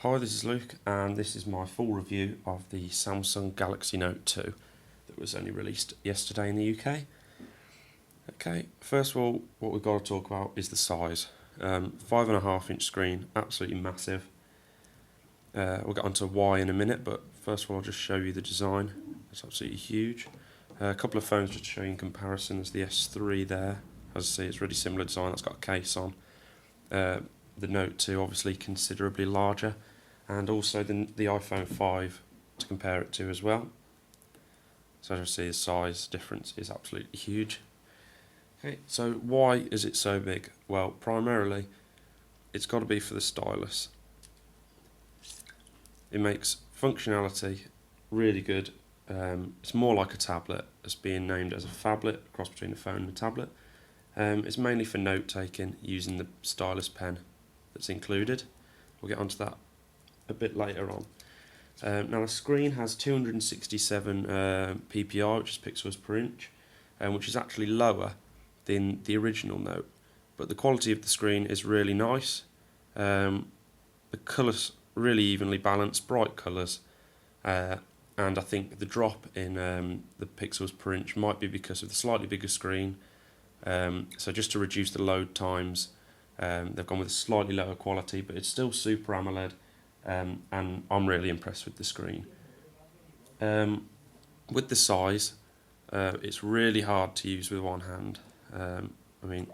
Hi, this is Luke, and this is my full review of the Samsung Galaxy Note 2 that was only released yesterday in the UK. Okay, first of all, what we've got to talk about is the size. 5.5 inch screen, absolutely massive. We'll get onto why in a minute, but first of all, I'll just show you the design. It's absolutely huge. A couple of phones just to show you in comparison. There's the S3 there. As I see, it's really similar design. That's got a case on. The Note 2 obviously considerably larger, and also the iPhone 5 to compare it to as well. So as you see, the size difference is absolutely huge. Okay, so why is it so big? Well, primarily it's got to be for the stylus. It makes functionality really good. It's more like a tablet. It's being named as a phablet, a cross between a phone and a tablet. It's mainly for note taking using the stylus pen that's included. We'll get onto that a bit later on. Now the screen has 267 ppi, which is pixels per inch, which is actually lower than the original Note, but the quality of the screen is really nice. The colours really evenly balanced, bright colours, and I think the drop in the pixels per inch might be because of the slightly bigger screen. So just to reduce the load times, they've gone with a slightly lower quality, but it's still Super AMOLED, and I'm really impressed with the screen. With the size, it's really hard to use with one hand. I mean,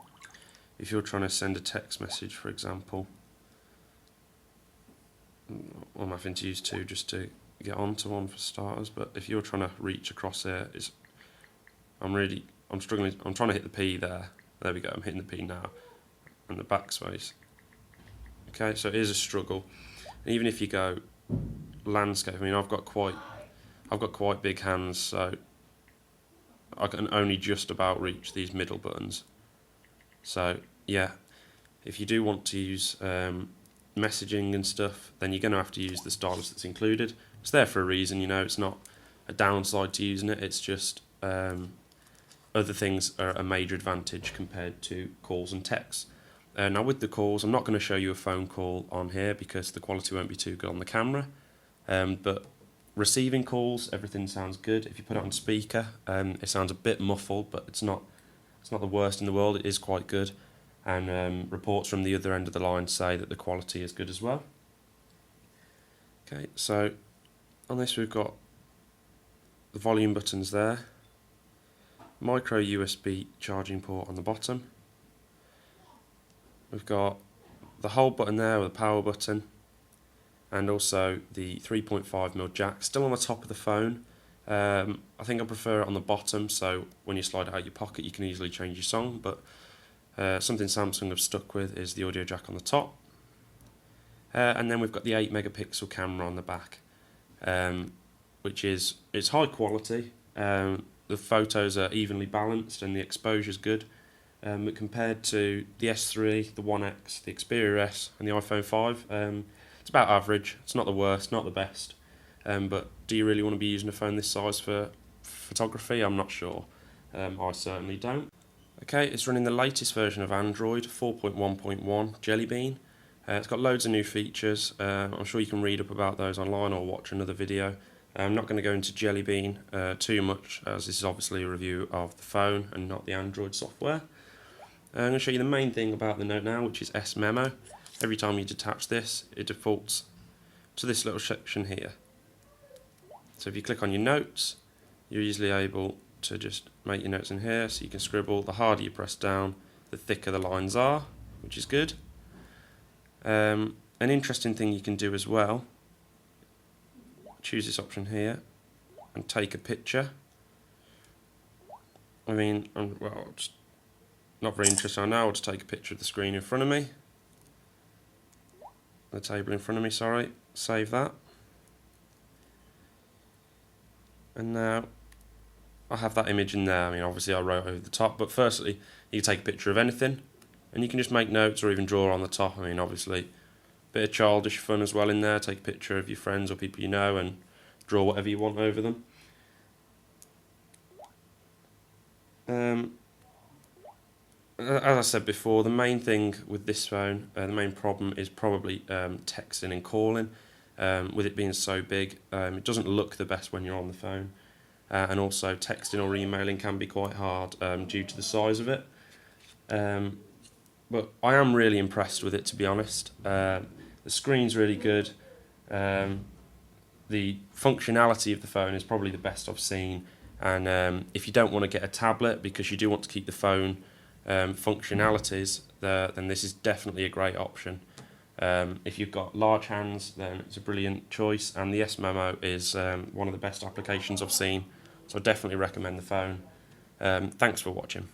if you're trying to send a text message, for example, I'm having to use two just to get onto one for starters, but if you're trying to reach across here, I'm struggling. I'm trying to hit the P there. There we go. I'm hitting the P now, and the backspace. Okay, so it is a struggle. And even if you go landscape, I mean, I've got quite big hands, so I can only just about reach these middle buttons. So yeah, if you do want to use messaging and stuff, then you're going to have to use the stylus that's included. It's there for a reason, you know. It's not a downside to using it. It's just other things are a major advantage compared to calls and texts. Now with the calls, I'm not going to show you a phone call on here because the quality won't be too good on the camera. But receiving calls, everything sounds good. If you put it on speaker, it sounds a bit muffled, but it's not the worst in the world. It is quite good, and reports from the other end of the line say that the quality is good as well. Okay, so on this we've got the volume buttons there, micro USB charging port on the bottom. We've got the hold button there with the power button, and also the 3.5mm jack still on the top of the phone. I think I prefer it on the bottom, so when you slide it out of your pocket you can easily change your song, but something Samsung have stuck with is the audio jack on the top. And then we've got the 8 megapixel camera on the back, which it's high quality. The photos are evenly balanced and the exposure is good. But compared to the S3, the 1X, the Xperia S and the iPhone 5, it's about average. It's not the worst, not the best. But do you really want to be using a phone this size for photography? I'm not sure. I certainly don't. Okay, it's running the latest version of Android, 4.1.1 Jelly Bean. It's got loads of new features. I'm sure you can read up about those online or watch another video. I'm not going to go into Jelly Bean too much, as this is obviously a review of the phone and not the Android software. I'm going to show you the main thing about the Note now, which is S Memo. Every time you detach this, it defaults to this little section here. So if you click on your notes, you're easily able to just make your notes in here, so you can scribble. The harder you press down, the thicker the lines are, which is good. An interesting thing you can do as well, choose this option here and take a picture. I mean, well, just not very interesting. I know I'll just take a picture of the screen in front of me, the table in front of me, sorry, save that. And now I have that image in there. I mean, obviously I wrote over the top, but firstly, you can take a picture of anything, and you can just make notes or even draw on the top. I mean, obviously, a bit of childish fun as well in there. Take a picture of your friends or people you know and draw whatever you want over them. as I said before, the main thing with this phone, the main problem is probably texting and calling. With it being so big, it doesn't look the best when you're on the phone. And also texting or emailing can be quite hard due to the size of it. But I am really impressed with it, to be honest. The screen's really good. The functionality of the phone is probably the best I've seen. And if you don't want to get a tablet because you do want to keep the phone functionalities, then this is definitely a great option. If you've got large hands, then it's a brilliant choice. And the Memo is one of the best applications I've seen. So I definitely recommend the phone. Thanks for watching.